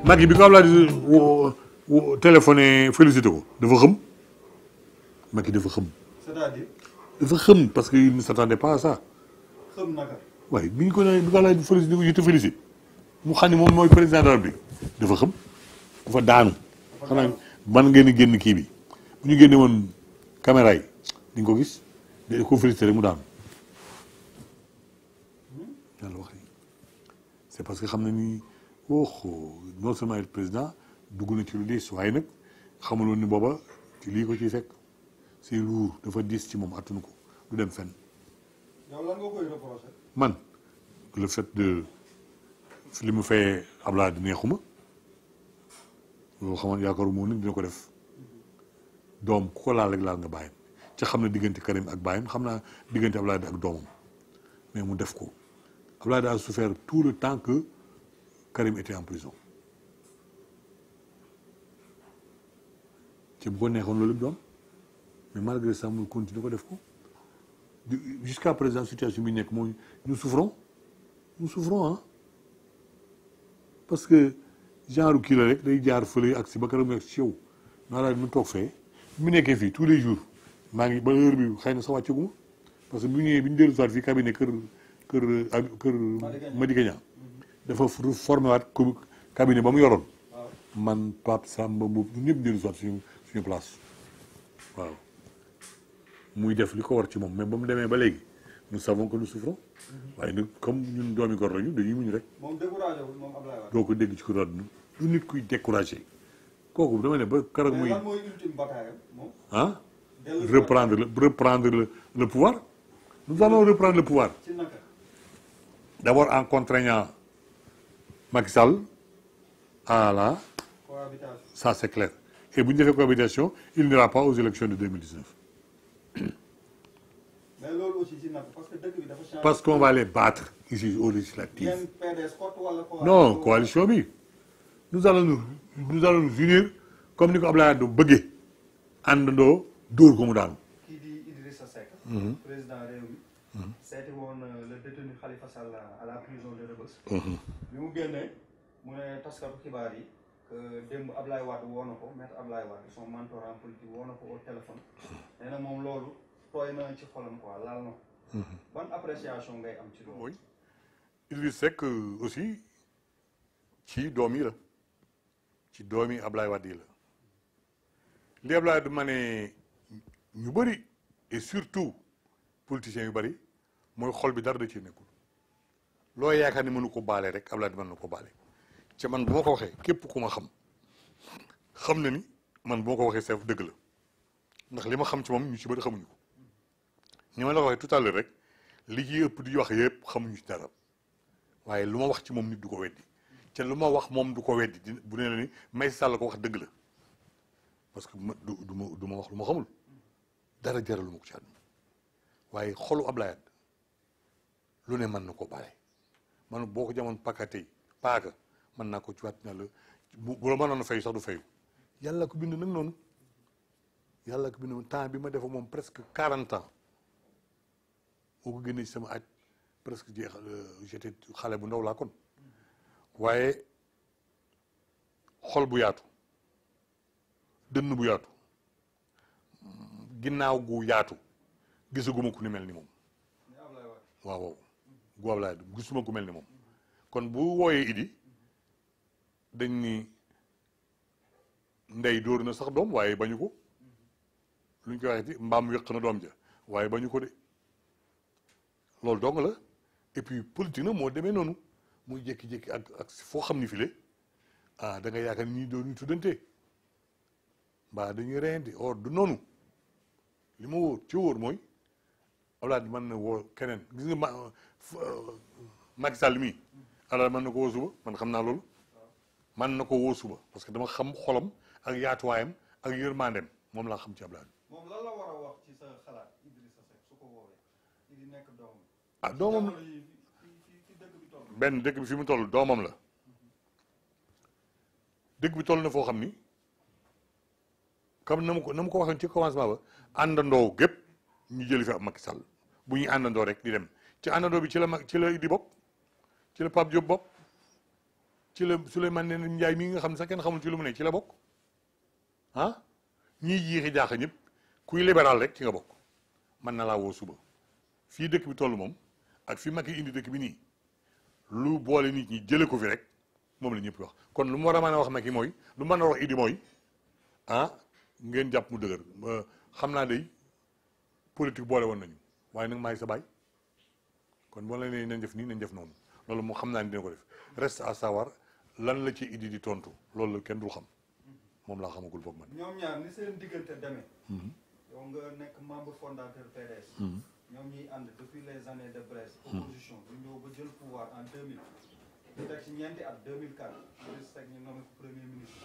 Macky bi ko Abdoulaye téléphoné félicité ko dafa xëm Macky dafa xëm. c'est-à-dire. dafa xëm parce que il ne s'attendait pas à ça. xëm naka. waaye bi ñu ko nee bi ko Abdoulaye félicité ko je te félicite mu xam ne moom mooy président de la République dafa xëm dafa daanu. xanaa man ngeen di génn kii bi bu ñu génne woon caméra yi di nga ko gis da ko félicité rek mu daanu. yàlla wax c'est parce que xam na ni non seulement le président dugg na ci lu diis waaye nag xamuloon ni booba ci lii ko ciy fekk c'est lourd dafa diis ci moom attunu ko du dem fenn. yow lan nga koy reprocher. man le fait de li mu fay Ablaye di neexuma loolu xamoon yaakaaru moom nag dina ko def doom ku ko laal rek laal nga bàyyam ca xam na diggante Karim ak bàyyam xam naa diggante Ablaye ak doomam mais mu def ko Ablaye a souffert tout le temps que Karim était en prison ci bu ko neexoon loolu lépp doom mais malgré ça mu continuer ko def ko jusqu'à présent situation bi nekk mooy nous souffrons ah parce que genre kii la rek day jaar fële ak si ba Karim ak si yow naa daal mu toog fee mu nekkee fii tous les jours maa ngi ba heure bi xëy na sa wàccaguma parce que bu ñëwee bi ñu dellu soit fii cabinet kër Madické Niang dafa formé waat cabinet ba mu yoroon man Pape Samba boobu ñun ñëpp dellu soit suñu place waaw muy def li ko war ci moom mais ba mu demee ba léegi nous savons que nous souffrons waaye nag comme ñun doomi gor lañu dañuy muñ rek. moom découragé wul moom Ablaye Wade. doo ko dégg ci ko àdduna du nit kuy découragé kooku dama ne ba keroog muy. mais lan mooy ultime bataille moom. ah reprendre le pouvoir. nous allons reprendre le pouvoir. ci naka. d'abord en contraignant Macky Sall à la. cohabitation. Ça c'est clair et bu ñu defee cohabitation il n'ira pas aux élections de 2019. mais loolu aussi ci naka parce que dëkk bi dafa changé. parce qu'on va les battre ici aux législatives. yéen PDS kott wala coalition. non coalition bi nous allons nous unir comme ni ko Abdoulaye Wade bëggee àndandoo dóor ko mu daanu. kii di Idrissa Seck. président réew mi. seeti woon le détenu Khalifa Sall à la prison de Rebeuss. bi mu génnee mu ne taskatu xibaar yi que démb Ablaye Wade woo na ko maître Ablaye Wade son mentor en politique woo na ko au téléphone. nee na moom loolu tooy na ci xolam quoi laal na ko. ban appréciation ngay am ci loolu. mooy Idrissa Seck aussi ci doom yi la ci doomi Ablaye Wade yi la li Ablaye Wade ma ne ñu bëri et surtout politiciens yu bëri mooy xol bi dara da ci nekkul loo yaakaar ni mënu ko baale rek Ablaye Wade mën na ko baale ci man bu ma ko waxee képp ku ma xam na ni man bu ma ko waxee seef dëgg la ndax li ma xam ci moom ñu ci bëri xamuñu ko ni ma la ko waxee tout à l'heure rek li ci ëpp di wax yëpp xamuñu ci dara waaye lu ma wax ci moom nit du ko weddi te lu ma wax moom du ko weddi bu nee la ni Macky Sall ko wax dëgg la parce que du ma wax lu ma xamul dara jaralu ma ko ci àdduna waaye xolu Ablaye Wade lu ne mën na ko bale man boo ko jamoon paaka mën naa ko ci waat na la bu la mënoon a fayu sax du fayu yàlla ko bind nag noonu yàlla ko bind temps bi ma defa moom presque 40 ans moo ko génnee ci sama aj presque jeexal j'étais xale bu ndaw laa kon waaye xol bu yaatu dënn bu yaatu ginnaaw gu yaatu gisaguma ku ni mel ni moom waaw gu Ablaye gisuma ku mel ni moom kon bu wooyee Idi dañ ni ndey dóor na sax doom waaye bañu ko luñ koy waxee ci mbaam wéq na doom ja waaye bañu ko de loolu dong la et puis politique nag moo demee noonu muy jékki-jékki ak foo xam ni file da nga yaakaar ni doon ñu tuddante mbaa dañuy reyante or du noonu li ma wóor ci wóor mooy Abdoulaye mën na woo keneen gis nga Macky Sall mii Abdoulaye mën na ko woo suba man xam naa loolu mën na ko woo suba parce que dama xam xolam ak yaatuwaayam ak yërmandeem moom laa xam ci Abdoulaye. moom lan la war a wax ci sa xalaat Idrissa Seck su ko woowee di nekk doomam. doomam benn dëkk bi fi mu toll doomam la dëkk bi toll na foo xam ni comme na mu ko waxee ci commencement ba àndandoo gépp ñu jëli fi ab Macky Sall bu ñuy àndandoo rek di dem ci àndandoo bi ci la Idi bokk ci la Pape Diop bokk ci la Souleymane Ndéné Ndiaye mii nga xam ne sax kenn xamul ci lu mu ne ci la bokk ah ñiy jiixi jaaxa ñëpp kuy libéral rek ci nga bokk mën na laa woo suba fii dëkk bi toll moom ak fi Macky indi dëkk bi nii lu boole nit ñi jële ko fi rek moom la ñëpp wax kon lu mu war a mën a wax Macky mooy lu mën a wax Idi mooy ah ngeen jàpp mu dëgër xam naa day politique boole woon nañu waaye nag maay sa baay kon boo la nee nañ def nii nañ def noonu loolu moo xam naa ni dina ko def reste à savoir lan la ci Idi di tontu loolu la kenn dul xam moom laa xamagul boog man. ñoom ñaar ni seen diggante demee. yow nga nekk membre fondateur PDS. ñoom ñuy ànd depuis les années de Brest. opposition ñu ñëw ba jël pouvoir en 2000. ñu teg ci ñeenti at 2004. Idriss Seck ñu nommé ko premier ministre.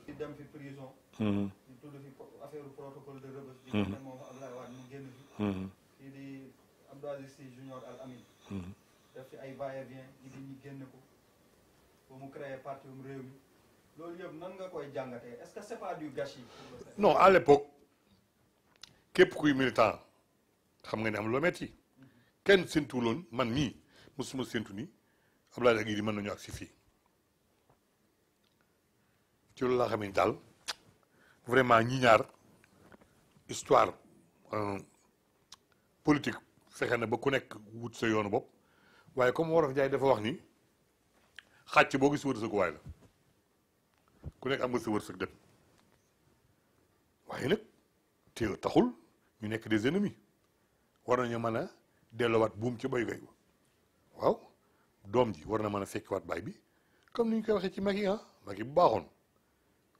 di dem fi prison. ñu tudd fi affaire protocole de Rebeuss. di ne moom Abdoulaye Wade mu génn fi. kii di Abdou Aziz Sy Junior Al Amin. def fi ay va-et-vient Idi ñi génn ko ba mu créé parti réew mi loolu yëpp nan nga koy jàngatee est-ce que c'est pas du gâchis. non à l'époque képp kuy militant xam nga ne am loo metti kenn séntuwuloon man mii mosuma séntu ni Abdoulaye ak Idi mën nañu ak si fii ci loolu laa xam ne daal vraiment ñi ñaar histoire politique fexe na ba ku nekk wut sa yoonu bopp waaye comme Wolof Njaay dafa wax ni xàcc boo gis wërsëgu waay la ku nekk am nga sa wërsëg dem waaye nag te taxul ñu nekk des ennemis war nañu mën a delloowaat buum ci bay gay waaw doom ji war na mën a fekkiwaat baay bi comme ni ñu koy waxee ci Macky Macky bu baaxoon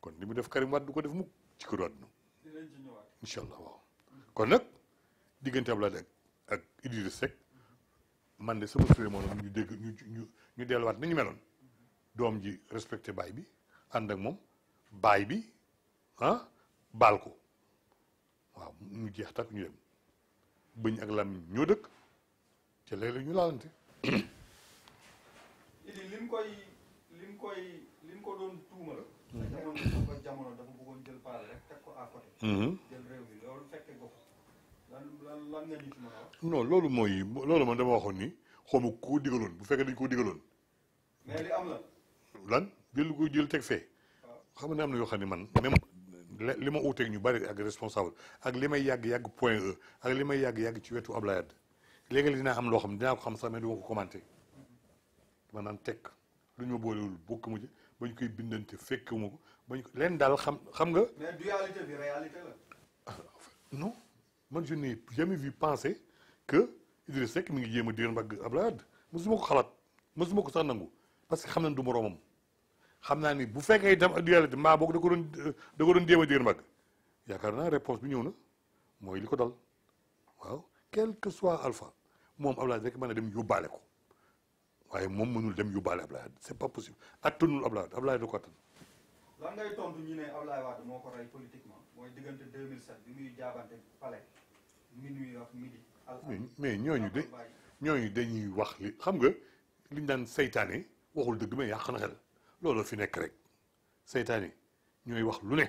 kon li mu def Karim Wade du ko def mukk ci këru àdduna incha allah waaw kon nag diggante Abdoulaye ak Idriss Seck man de sama turé moom ñu dégg ñu delluwaat nañu meloon doom ji respecté baay bi ànd ak moom baay bi baal ko waaw ñu jeex tak ñu dem bëñ ak lam ñoo dëkk te léeg-léeg ñu laalante. Idi lim ko doon tuumal. jamono dafa bëggoon jël paal rek teg ko à côté. jël réew mi loolu fekke ko lan nga ñu ci mën a wax. non loolu man dama waxoon ni xaw ma koo digaloon bu fekkee dañ koo digaloon. mais li am la. lan jël ko jël teg fee. xam nga ne am na yoo xam ne man même li ma uuteeg ñu bari ak responsable ak li may yàgg point E ak li may yàgg ci wetu Abdoulaye Wade léegi dinaa am loo xam dinaa ko xam sax mais du ma ko commenté maanaam teg lu ñu ma boolewul bokk mu ci ba ñu koy bindante fekkuma ko ba ñu ko leen daal xam nga. mais dualité bi réalité la. non man je n'ai jamais vu penser que Idriss Seck mi ngi jéem a diir mbagg Abdoulaye Wade mosuma ko xalaat mosuma ko sax nangu parce que xam nañ du moroomam. xam naa ni bu fekkee itam ak dualité mbaa boog da ko doon jéem a diir mbagg yaakaar naa réponse bi ñëw na mooy li ko dal waaw quel que soit alpha moom Abdoulaye rek mën a dem yóbbaale ko waaye moom mënul dem yóbbaale Abdoulaye c'est pas possible attanul Abdoulaye da ko attan. lan ngay tontu ñu ne Abdoulaye Wade moo ko rey politiquement mooy diggante 2007 bi muy jaabante palais minuit ak midi. mais ñooñu dañuy wax li xam nga liñ daan saytaane waxul dëgg mais yàq na xel. loolu fi nekk rek seytaane ñooy wax lu ne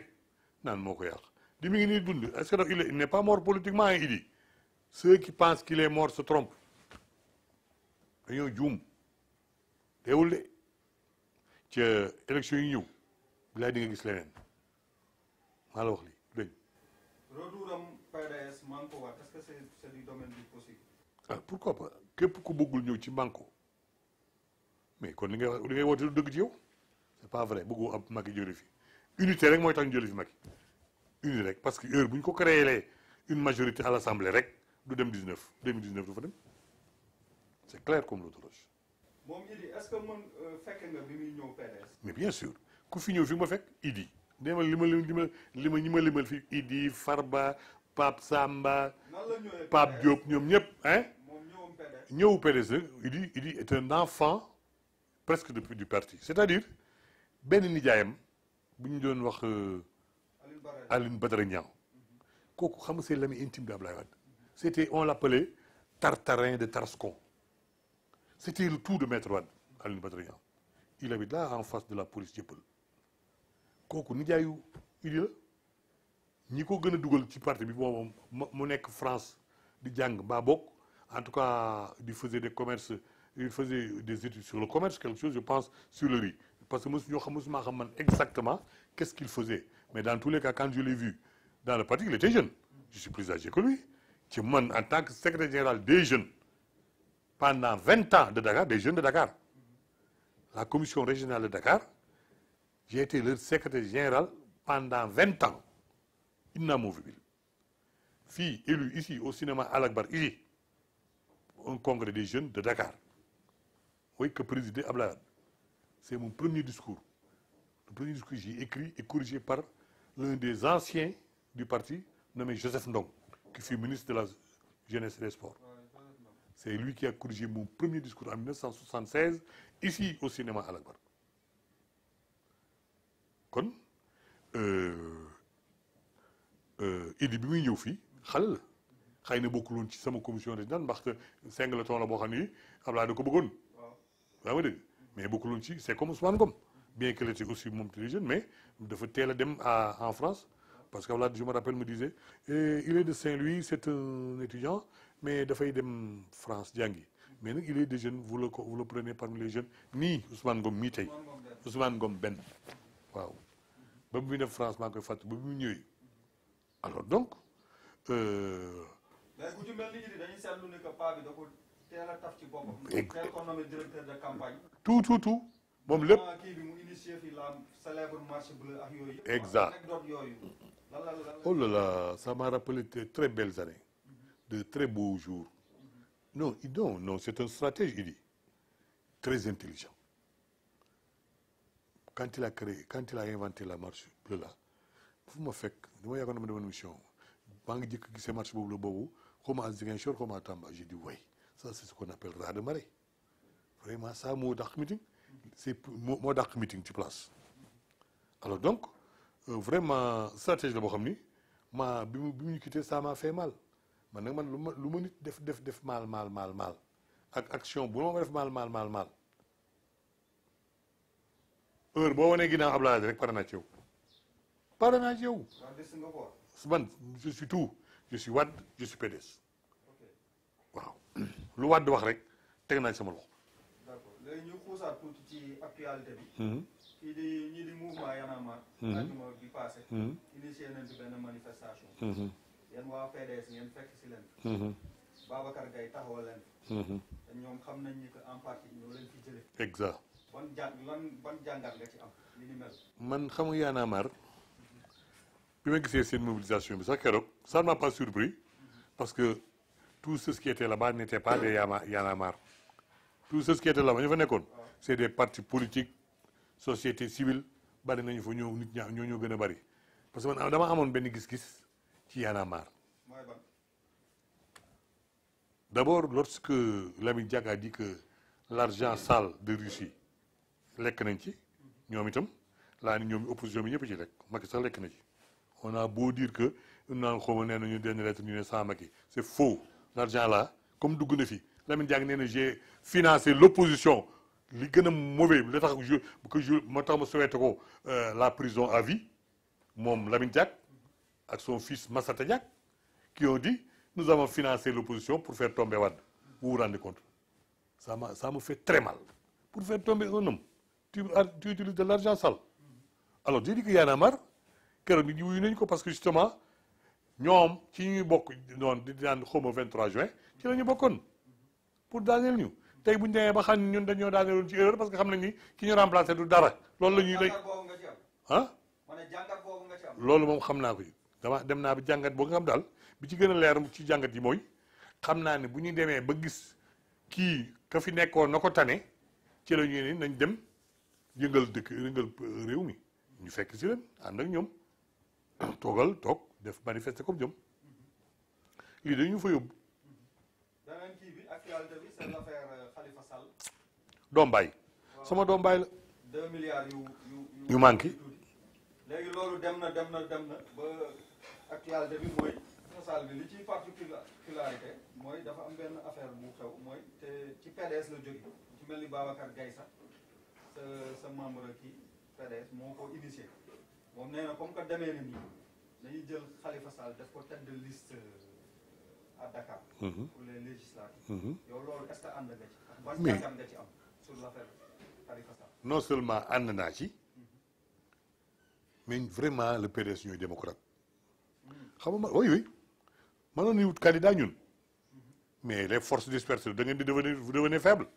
naan moo ko yàq di mi ngi nii dund est-ce que il n'est pas mort politiquement Idi ceux qui pensent qu'il est mort se trompent dañoo juum teewul de ca élection yi ñëw bilaay di nga gis leneen maa la wax lii dégg retouram PDS Manko waat est-ce que c'est du domaine du possible. pourquoi pas képp ku bëggul ñëw ci Manko mais kon li ngay woote lu dëgg ci yow. c'est pas vrai bëggu ab Macky jële fi unité rek mooy tax ñu jële fi Macky unité rek parce que heure bu ñu ko créé une majorité à l'Assemblée rek du dem 2019 du fa dem c'est clair comme l'autre roche. moom Idi est-ce que fekk nga bi muy ñëw PDS. mais bien sûr ku fi ñëw fi ma fekk Idi demal ñi ma limal fi Idi Farba Pape Samba. nan la ñëwee Pape Diop ñoom ñëpp moom ñëwam PDS. ñëw PDS Idi est un enfant presque depuis du parti c'est-à-dire. benn nijaayam bu ñu doon wax Alioune Badara Niang kooku xam nga c'est l'ami intime d'Abdoulaye Wade c'était on l'appelait Tartarin de Tarascon c'était le tout de Maître Wade Alioune Badara Niang il habite là en face de la police Dieuppeul kooku nijaayu Idi la ñi ko gën a dugal ci parti bi boobu mu nekk France di jàng mbaa bokk en tout cas di faisait des commerces il faisait des études sur le commerce, quelque chose, je pense, sur le riz. Parce que mosuma xam exactement qu'est-ce qu'il faisait. Mais dans tous les cas, quand je l'ai vu dans le parti, il était jeune. Je suis plus âgé que lui. En tant que secrétaire général des jeunes, pendant 20 ans de Dakar, des jeunes de Dakar, la commission régionale de Dakar, j'ai été leur secrétaire général pendant 20 ans. Inamovible. Fille élue ici au cinéma Al-Akbar, ici, un congrès des jeunes de Dakar. Oui, que présidait Abdoulaye Wade. C'est mon premier discours. Le premier discours que j'ai écrit et corrigé par l'un des anciens du parti, nommé Joseph Ndong, qui fut ministre de la Jeunesse et des Sports. C'est lui qui a corrigé mon premier discours en 1976, ici au cinéma Al-Akbar. Kon, Idi bi muy ñëw fii xale la xëy na bokkuloon ci sama commission régionale ndaxte Singleton la boo xam ni Abdoulaye da ko bëggoon. yaa ngi dégg mais bokkuloon ci c'est comme Ousmane Ngom bien qu'il était aussi moom très jeune mais dafa teel a dem en France parce que Abdoulaye je me rappelle me disait il est de Saint-Louis c'est un étudiant mais dafay dem France jàngi mais nag il est des jeunes vous le prenez parmi les jeunes nii Ousmane Ngom mii tey Ousmane Ngom benn waaw ba mu def France maa ngi koy fàttali ba mu ñëwee alors donc. mais ku ci mel ni dañuy seetlu ne que paa bi da ko teel a taf ci boppam. teel ko nommé directeur de campagne. tout moom lépp. kii bi mu initié fi la célèbre marche bleue ak yooyu. exact anecdote yooyu. oh là là ça m'a rappelé de très belles années. de très beaux jours. non c'est un stratège il dit très intelligent. quand il a inventé la marche bleue là fu ma fekk dama yaakaar ne ma demoon mission maa ngi jëkk gisee marche boobu la boobu xaw ma à Ziguinchor xaw ma à Tamba j'ai dit oui ça c'est ce qu'on appelle raz de marée vraiment ça moo dàq meeting moo dàq meeting ci place alors donc vraiment stratégie la boo xam ni bi mu ñu quitté ça m'a fait mal man nag lu ma nit def mal ak action bu ma def mal heure boo wanee ginnaaw Abdoulaye rek pare naa ci yow. man je suis tout je suis Wade je suis PDS waaw lu Wade wax rek teg naa ci sama loxo. d'accord léegi ñu xuusaat tuuti ci actualité bi. kii di ñii di mouvement Y'en a marre. àjjuma bi passé. initié nañ ci benn manifestation. yéen waa PDS ngeen fekk si leen. Babacar Gaye taxawal leen. te ñoom xam nañ ni que en partie ñoo leen fi jëlee. exact. ban jàngat nga ci am li ni mel. man xam nga Y'en a marre bi ma gisee seen mobilisation bi sax keroog ça ne m'a pas surpris parce que tous ceux qui étaient là-bas n'étaient pas des Y'en a marre tous ceux qui étaient là-bas ñu fa nekkoon c'est des partis politiques société civile bari nañu fa ñëw nit ñoo gën a bari parce que man dama amoon benn gis-gis ci Y'en a marre. mooy ban. D'abord lorsque Lamine Diack a dit que l'argent sale de Russie lekk nañ ci ñoom itam laa ni ñoom opposition bi ñëpp ci lekk Macky sax lekk na ci on a beau dire que naan xawma nee nañu dernière lettre ñu ne sans Macky c'est faux l'argent là comme dugg na fi Lamine Diack nee na j'ai financé l'opposition li gën a mauvais li tax moo tax ma souhaité ko la prison à vie moom Lamine Diack ak son fils Massata Diack qui ont dit nous avons financé l'opposition pour faire tomber Wade vous vous rendez compte ça me fait très mal pour faire tomber un homme tu utilises de l'argent sale alors j'ai dit que Y'en a marre keroog nit ñi wuyu nañ ko parce que justement ñoom ci ñuy bokk noonu di daan xawma 23 juin ci la ñu bokkoon pour daaneel ñu tey bu ñu demee ba xam ne ñun dañoo daaneeloon ci erreur parce que xam nañ ni ki ñu remplacé du dara loolu la ñuy lay jàngat boobu nga ci am. loolu moom xam naa ko dem naa ba jàngat boo nga xam daal bi ci gën a leer ci jàngat yi mooy xam naa ne bu ñu demee ba gis kii ka fi nekkoon na ko tane ci la ñuy ni nañ dem yëngal réew mi ñu fekk si leen ànd ak ñoom toog def manifester comme ñoom lii dañu fa yóbbu. beneen kii bi actualité bi c'est l'affaire Khalifa Sall. doom baay sama doom baay la. 2 milliards yu manqué. léegi loolu dem na ba actualité bi mooy Sall bi li ciy particularité mooy dafa am benn affaire bu xew mooy te ci PDS la jóge ci mel ni Babacar Gaye sax sa membre kii PDS moo ko initié moom nee na comme que demee na nii dañuy jël Khalifa Sall def ko tête de liste à Dakar. Pour les législatives. yow loolu est-ce que ànd nga ci ak ban mais jàngat nga ci am sur l'affaire Khalifa Sall. non seulement ànd naa ci mais vraiment le PDS ñooy démocrate xam nga oui oui mënoon nañu wut candidat ñun mais les forces dispersées da ngeen di vous devenez faible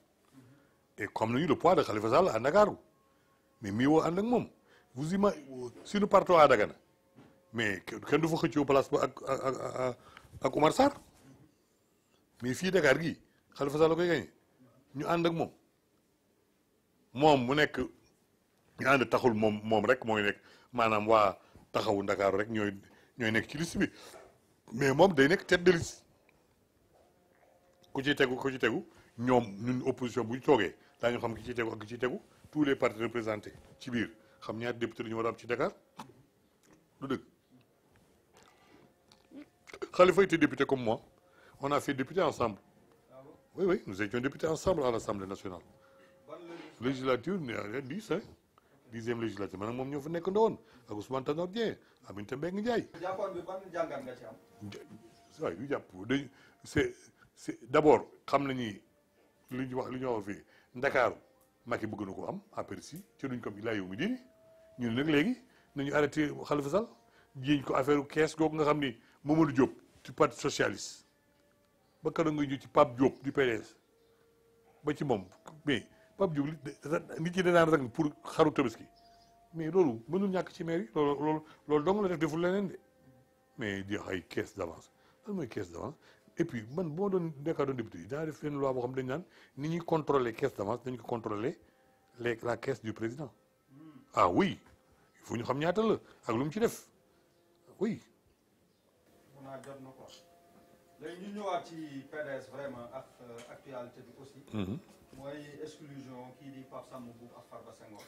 et comme nañu le poids de Khalifa Sall à Ndakaaru mais mii woo ànd ak moom vous imaginez si nous partons à Dagana mais kenn du fa xëccoo place ba ak Oumar Sarr mais fii Dakar gii Khalifa Sall la koy gagné ñu ànd ak moom mu nekk ñu ànd taxul moom rek mooy nekk maanaam waa taxawu Ndakaaru rek ñooy nekk ci liste bi mais moom day nekk tête de liste ku ci tegu ñoom ñun opposition bu ñu toogee daañu xam ki ci tegu ak ki ci tegu tous les partis représentés ci biir xam ñaata député la ñu war a am ci Dakar du dëgg Khalifa était député comme moi on a fait député ensemble oui nous étions députés ensemble à l'Assemblée nationale législature 10 hein 10e législature man ak moom ñoo fa nekk ndowoon ak Ousmane Tanor Dieng Aminata Mbengue Ndiaye. jàppoon bi ban jàngat nga ci am. waaye yu jàpp c'est d'abord xam nañu li ñu wax fii Ndakaaru Macky bëgg na ko am après si ci duñ ko ilaa yow mi diini ñun nag léegi nañu arrêté Khalifa Sall jiiñ ko affaire kees googu nga xam ni Mamadou Diop du parti socialiste ba keroog nga ñu ci Pape Diop du PDS ba ci moom mais Pape Diop nit ñi danaan rek pour xaru Tabaski mais loolu mënul ñàkk ci maire yi loolu dong la deful leneen de mais di ay caisse d'avance lan mooy caisse d'avance et puis man bu ma doon nekkaa doon député yi daa def benn loi boo xam dañ naan ni ñuy contrôler caisse d'avance dañ ko contrôler la caisse du président ah oui il faut ñu xam ñaata la ak lu mu ci def oui. mun naa jot na ko léegi ñu ñëwaat ci PDS vraiment ak actualité bi aussi. mooy exclusion kii di Pape Samba Mboup ak Farba Senghor.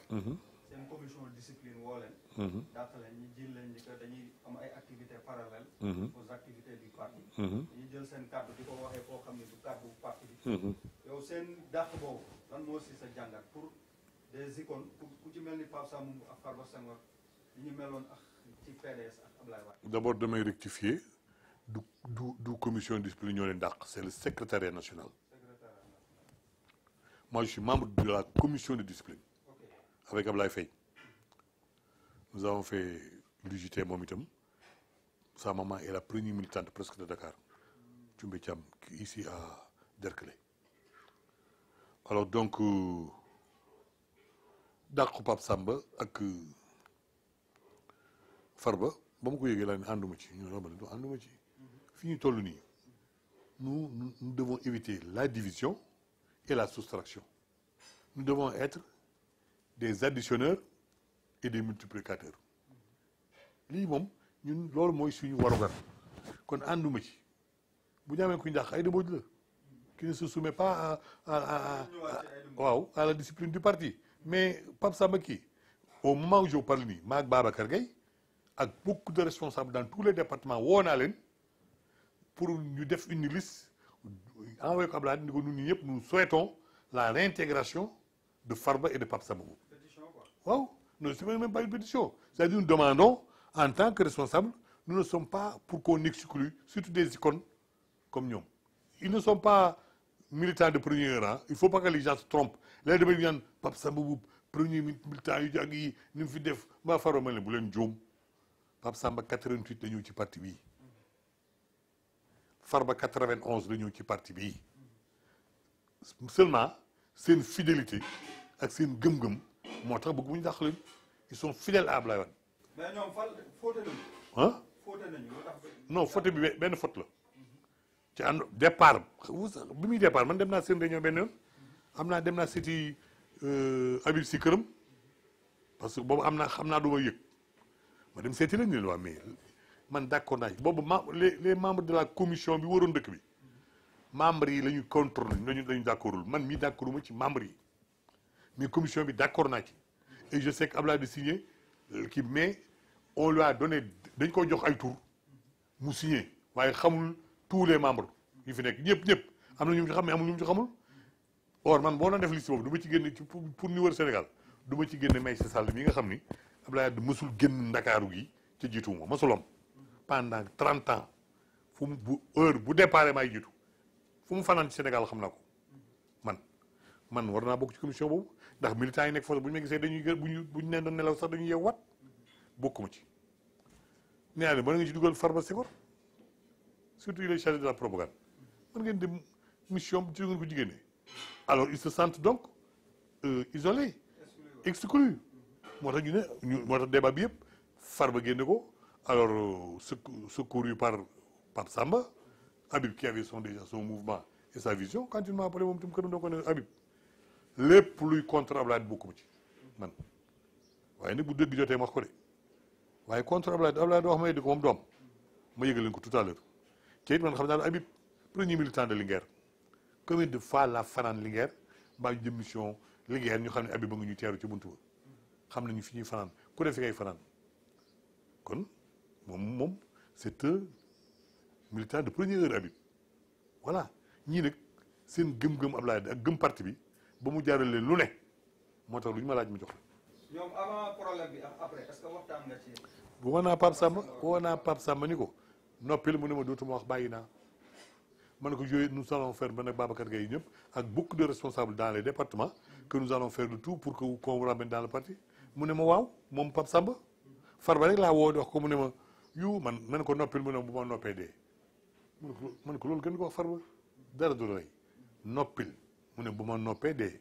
seen commission de discipline woo leen. dàq leen ñu jël leen ni que dañuy am ay activités parallèles. aux activités du parti. ñu jël seen kàddu di ko waxee koo xam ne du kàddu parti bi. yow seen dàq boobu lan moo si sa jàngat pour des icônes ku ci mel ni Pape Samba Mboup ak Farba Senghor li ñu meloon ak ci PDS ak Ablaye Wade. d'abord damay rectifier du commission de discipline ñoo leen dàq c'est le secrétariat national. Moi, je suis membre de la commission de discipline avec Ablaye Faye. Nous avons fait l'UJT moom itam. Sa maman est la première militante presque de Dakar. Thioumbe Thiam ici à Derklé. Alors donc dàqu Pape Samba ak Farba ba ma ko yëgee laa ne ànduma ci ñu ne ànduma ci. fi ñu toll nii nous devons éviter la division et la soustraction. Nous devons être des additionneurs et des multiplicateurs lii moom ñun loolu mooy suñu warugar kon ànduma ci bu ñu amee ku ñu dàq ay dëmbooj la qui ne se soumet pas à la discipline du parti mais Pape Samba kii au moment où je parle nii maa ak Babacar Gueye ak beaucoup de responsables dans tous les départements woo naa leen pour ñu def une liste envoyé ko Abdoulaye ni ko ñun ñëpp nous souhaitons la réintégration de Farba et de Pape Samba Mboup. Waaw non c'est même pas une pétition c'est-à-dire nous demandons en tant que responsable nous ne sommes pas pour qu'on exclue surtout des icônes comme ñoom ils ne sont pas militants de premier rang il faut pas que les gens se trompent léegi damay ñaan Pape Samba Mboup premier militant yu jàgg yi ni mu fi def mbaa Farba ma leen bu leen juum Pape Samba 88 la ñëw ci parti bii Farba 91 la ñëw ci parti bii seulement seen fidélité ak seen gëm-gëm moo tax bëgg bu ñu dàq leen ils sont fidèles à Ablaye Wade. mais ñoom fan fóote nañu. ah fóote nañu lu tax. non faute bi benn faute la ci ànd départ bi muy départ man dem naa seen réunion benn yoon dem naa seeti Habib si këram parce que boobu xam naa du ma yëg ma dem seeti leen ñu ne waa mais man d'accord naa ci boobu les membres de la commission bi waroon dëkk bi membres yi la ñu contrôle lañu d'accordul man mii d'accorduma ci membres yi mais commission bi d'accord naa ci et je sais que Abdoulaye de signé kii mais on lui a donné dañ ko jox ay tour mu signé waaye xamul tous les membres yi fi nekk ñëpp am na ñu ci xam mais amul ñu ci xamul or man boo doon def liste boobu du ma ci génne ci pour ñu wër Sénégal du ma ci génne Maïssa Sall mi nga xam ni Abdoulaye mësul génn Ndakaaru gi ci jiituwuma mësul am pendant 30 ans fu mu bu heure bu départ may jiitu fu mu fanaan ci Sénégal xam naa ko man war naa bokk ci commission boobu ndax militants yi nekk foofu bu ñu ma gisee dañuy bu ñu nee doon nelaw sax dañuy yeewu wat bokkuma ci. nee naa ne mën nga ci dugal Farba Senghor surtout il est chargé de la propagande mën ngeen dem mission ci ngeen ko jigéen alors ils se sentent donc isolés exclus moo tax ñu ne moo tax débat bi yëpp Farba génne ko alors secouru par Pape Samba Habib qui avait déjà son mouvement et sa vision quand il m'a appelé moom itam këram doo ko ne Habib lépp luy contre Ablaye bokkuma ci man waaye nag bu dëgg jotee ma wax ko de waaye contre Ablaye wax may di ko moom doom ma yëgal leen ko tout à l'heure te it man xam naa ne Habib premier militant de Linguère combien de fois la fanaan Linguère mbaa ñu jëm mission Linguère ñu xam ne Habib ba nga ñu teeru ci buntu ba xam nañu fi ñuy fanaan ku ne fi ngay fanaan kon moom c'est un militant de première heure Habib voilà ñii nag seen gëm-gëm Ablaye ak gëm parti bi ba mu jaaral leen lu ne moo tax lu ñu ma laaj ma jox la. ñoom avant problème bi ak après est-ce que waxtaan nga ci. bu ma naa Pape Samba ni ko noppil mu ne ma dootuma wax bàyyi naa ma ne ko joué nous allons faire man ak Babacar Gueye ñëpp ak beaucoup de responsables dans les départements que nous allons faire le tout pour que qu'on vous ramène dans le parti mu ne ma waaw moom Pape Samba Farba rek laa woo wax ko mu ne ma yu man ko noppil mu ne bu ma noppee dee man ko loolu gën ko wax Farba dara du rey noppil mu ne bu ma noppee dee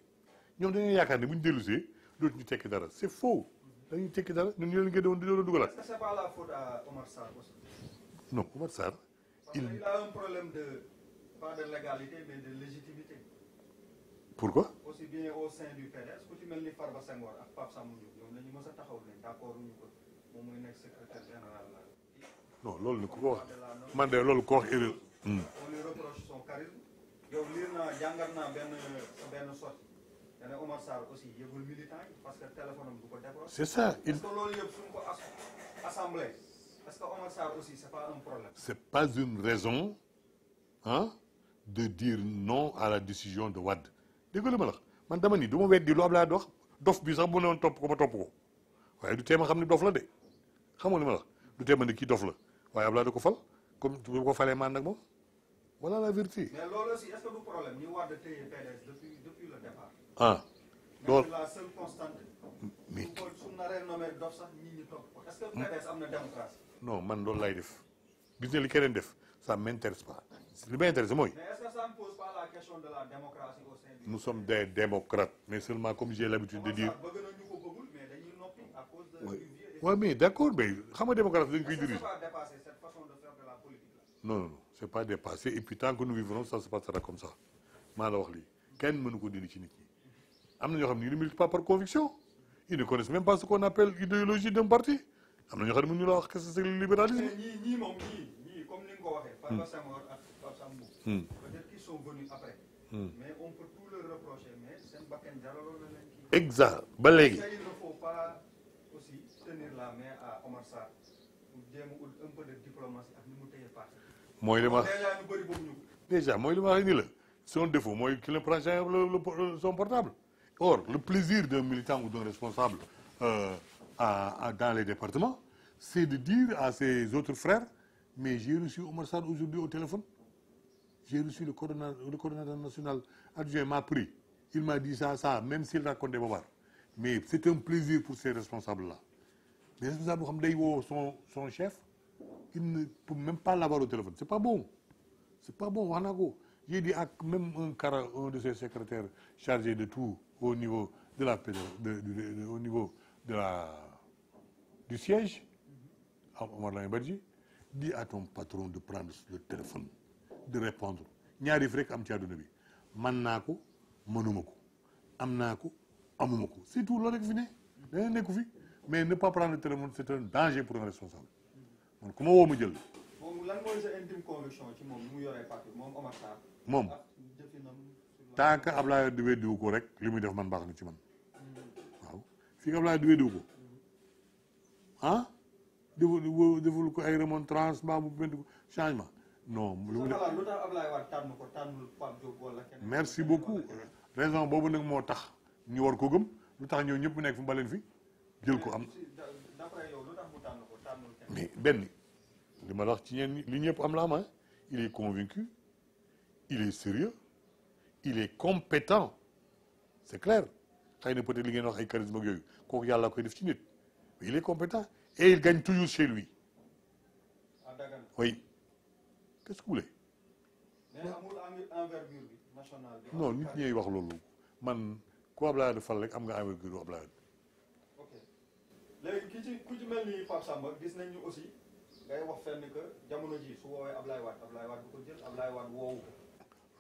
ñoom dañuy yaakaar ne bu ñu dellusee dootuñu tekki dara c'est faux dañuy tekki dara ñun ñu leen gën a woon di doon dugalaat. est-ce que c'est pas la faute à Omar Sarr aussi. non Omar Sarr. parce qu'il a un problème de pas de légalité mais de légitimité. pourquoi. aussi bien au sein du PDS ku ci mel ni Farba Senghor ak Pape Samba Mboup ñoom dañu mës a taxaw ne d'accord ñu ko moom mooy nekk secrétaire général la. non loolu ku ko wax man de loolu ko wax erreur. on lui reproche son charisme. yow liir naa jàngat naa benn sortie da ne Omar Sarr aussi yëgul militant yi parce que téléphone am du ko décroché. c'est ça est-ce que loolu yëpp suñu ko assemblée est-ce que Omar Sarr aussi c'est pas un problème. c'est pas une raison de dire non à la décision de Wade dégg nga li ma la wax man dama ni du ma weddi lu Ablaye wax dof bi sax bu ne woon topp ko ma topp ko waaye du teema xam ne dof la de xam nga li ma la wax du teema ne kii dof la waaye Ablaye da ko fal comme bu ko falee man nag moom voilà la vérité. mais loolu aussi est-ce que du problème ñu war a téye PDS depuis le départ. loolu la seule constante. mais su naree nommé dof sax nit ñi topp ko est-ce que PDS am na démocratie. non man loolu lay def gis nga li keneen def ça m'intéresse pas li ma intéresse mooy. mais est-ce que ça ne pose pas la question de la démocratie au sein du. nous sommes des démocrates mais seulement comme j'ai l'habitude de dire. bëgg na ñu ko bëggul mais dañuy noppi à cause de. oui mais d'accord mais xam nga démocrate dañ koy diriger. est-ce que c'est pas dépassé cette façon de faire de la politique là. non c'est pas dépassé et puis tant que nous vivrons ça se passera comme ça maa la wax lii kenn mënu ko dindi ci nit ñi am na ñoo xam ne ils ne militent pas par conviction ils ne connaissent même pas ce qu'on appelle idéologie d'un parti am na ñoo xam ne mënuñu la wax que c'est le libéralisme. mais ñii moom ñii comme ni nga ko waxee. Farba Senghor ak Pape Samba Mboup. peut-être qu'ils sont venus après. mais on peut tout leur reprocher mais seen bakkan jaraloon na leen kii. exact ba léegi. il ne faut pas aussi tenir la main à Omar Sarr pour jéem a un peu de diplomatie ak ni mu téye parti. mooy li ma déjà ñu bëri boobu ñu. déjà mooy li ma wax ni la son défaut mooy qu'il ne prend jamais son portable. Or, le plaisir d'un militant ou d'un responsable dans les départements, c'est de dire à ses autres frères, mais j'ai reçu Omar Sarr aujourd'hui au téléphone, j'ai reçu le coordonnateur national adjoint m'a pris, il m'a dit ça, même s'il raconte des bobards. Mais c'est un plaisir pour ces responsables-là. Les responsables, comme son chef, il ne peut même pas l'avoir au téléphone. C'est pas bon. C'est pas bon, Wanago. J'ai dit à même un de ses secrétaires chargé de tout au niveau de la au niveau du siège, Omar Lamine Badji, dis à ton patron de prendre le téléphone, de répondre. ñaari rek am ci àdduna bi man naa ko mënuma ko am naa ko amuma ko c'est tout loolu rek fi ne dana nekku fi mais ne pas prendre le téléphone c'est un danger pour un responsable man ku ma woo ma jël. moom lan mooy sa intime conviction ci moom ni mu yoree parti moom Omar Sarr. moom tant que Ablaye di weddiwu ko rek li muy def man baax na ci man waaw fii Ablaye di weddiwu ko deful ko ay remontrance mbaa mu benn changement non. lu mu def lu tax Ablaye Wade tànn ko tànnul Pape Diop wala keneen. merci beaucoup raison boobu nag moo tax ñu war ko gëm lu tax ñëw ñëpp nekk fi mbaleen fi jël ko am. d'après yow lu tax mu tànn ko tànnul keneen. mais benn li ma la wax ci ñeen li ñëpp am la am il est convaincu, il est sérieux, il est compétent c'est clair xëy na peut-être li ngeen wax ay charisme ak yooyu kooku yàlla koy def ci nit mais il est compétent et il gagne toujours chez lui. à Dagana. oui qu'est-ce que vous voulez. mais amul envergure bi nationale bi. non nit ñi wax loolu man ku Abdoulaye Wade fal rek am nga envergure Abdoulaye Wade. ok léegi ku ci mel ni Pape Samba gis nañ ñu aussi ngay wax fenn que jamono ji su woowee Abdoulaye Wade du ko jël Abdoulaye Wade woowu ko.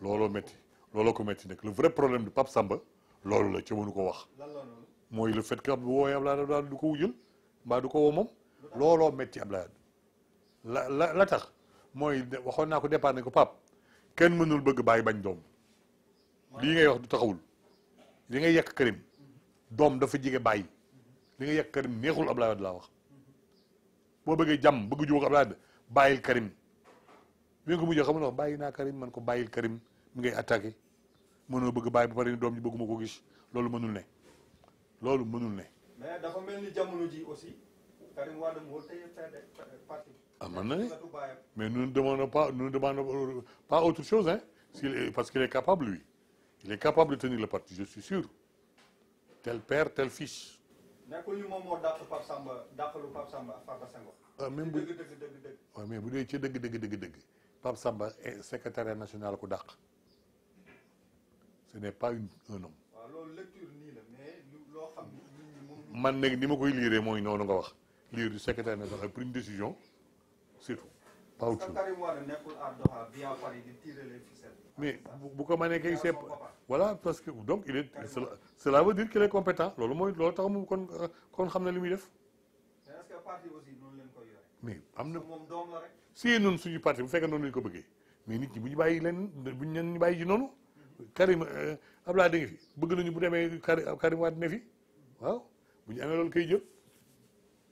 looloo métti looloo ko métti nag le vrai problème de Pape Samba loolu la ca mënu ko wax. lan la noonu. mooy le fait que bu woowee Abdoulaye Wade du ko wujjal mbaa du ko woo moom. looloo métti Abdoulaye Wade la tax mooy waxoon naa ko départ ne ko Pape kenn mënul bëgg bàyyi bañ doom lii ngay wax du taxawul li ngay yekk Karim doom dafa jige bàyyi li nga yekk Karim neexul Abdoulaye Wade laa wax boo bëggee jàmm bëgg jubóog Abdoulaye Wade bàyyil Karim bi nga ko mujjee xam nga bàyyi naa Karim man ko bàyyil Karim mi ngay attaqué mënoo bëgg bàyyi ba pare ni doom ji bëgguma ko gis loolu mënul ne loolu mënul ne. mais dafa mel ni jamono ji aussi Karim Wade moo tey parti. ah mën na ne mais nous ne demandons pas autre chose hein parce qu'il est capable lui il est capable de tenir le parti je suis sûr tel père tel fils. nekkul ni moom moo dàq Pape Samba dàqalu Pape Samba ak Farba Senghor. même bu dëgg. waaw mais bu dee ci dëgg Pape Samba secrétaire national ko dàq ce n'est pas un homme. waaw loolu lecture nii la mais loo xam ni man nag ni ma koy liiree mooy noonu nga wax lire du secrétaire national pris une décision c'est tout pas autre chose. Karim Wade nekkul à Doha via Paris di tirer les ficelles. mais bu ko mënee kay c'est voilà parce que donc il est cela veut dire qu'il est compétent loolu mooy loolu tax mu kon xam na li muy def. mais est-ce que parti aussi noonu leen koy yore. mais am na moom doom la rek. si ñun suñu parti bu fekkee noonu lañu ko bëggee mais nit ñi bu ñu bàyyi leen bu ñu leen ñu bàyyi ji noonu. Karim Abdoulaye da ngi fi bëgg nañu bu demee Karim Wade ne fi waaw bu ñu amee loolu kay jël.